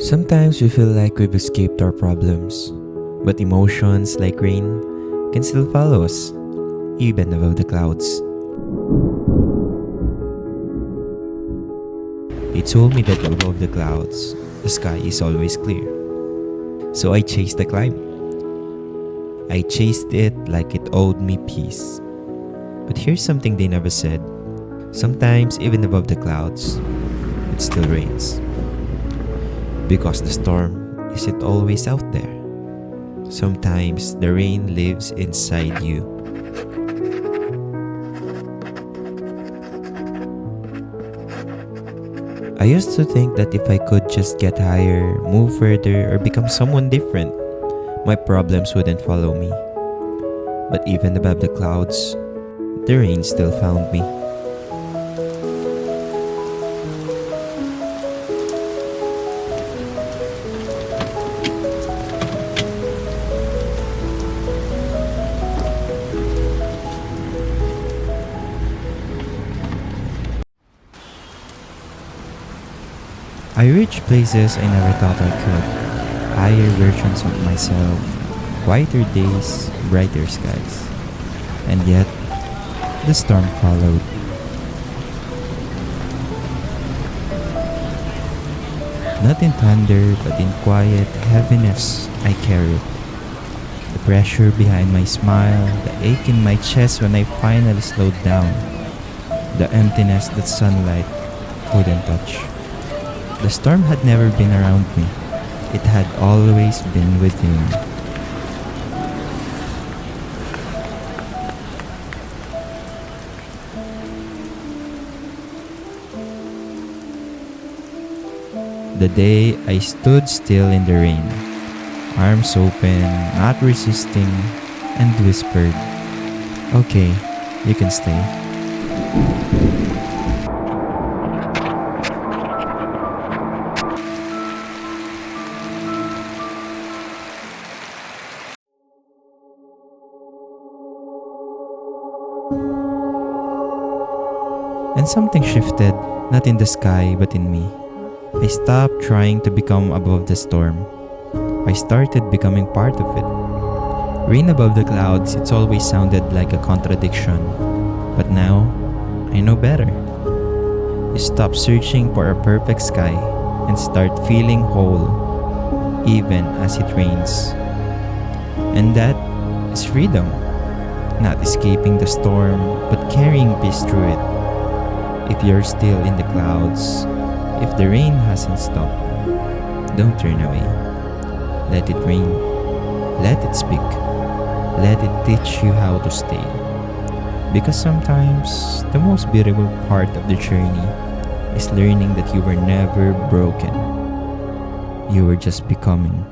Sometimes we feel like we've escaped our problems, but emotions like rain can still follow us, even above the clouds. They told me that above the clouds, the sky is always clear. So I chased the climb. I chased it like it owed me peace. But here's something they never said. Sometimes, even above the clouds, it still rains. Because the storm isn't always out there. Sometimes the rain lives inside you. I used to think that if I could just get higher, move further, or become someone different, my problems wouldn't follow me. But even above the clouds, the rain still found me. I reached places I never thought I could. Higher versions of myself, quieter days, brighter skies. And yet, the storm followed. Not in thunder, but in quiet heaviness I carried. The pressure behind my smile, the ache in my chest when I finally slowed down. The emptiness that sunlight couldn't touch. The storm had never been around me. It had always been within. The day I stood still in the rain, arms open, not resisting, and whispered, "Okay, you can stay." And something shifted, not in the sky but in me. I stopped trying to become above the storm. I started becoming part of it. Rain above the clouds, it's always sounded like a contradiction. But now, I know better. You stop searching for a perfect sky and start feeling whole, even as it rains. And that is freedom. Not escaping the storm, but carrying peace through it. If you're still in the clouds, if the rain hasn't stopped, don't turn away. Let it rain. Let it speak. Let it teach you how to stay. Because sometimes, the most beautiful part of the journey is learning that you were never broken. You were just becoming.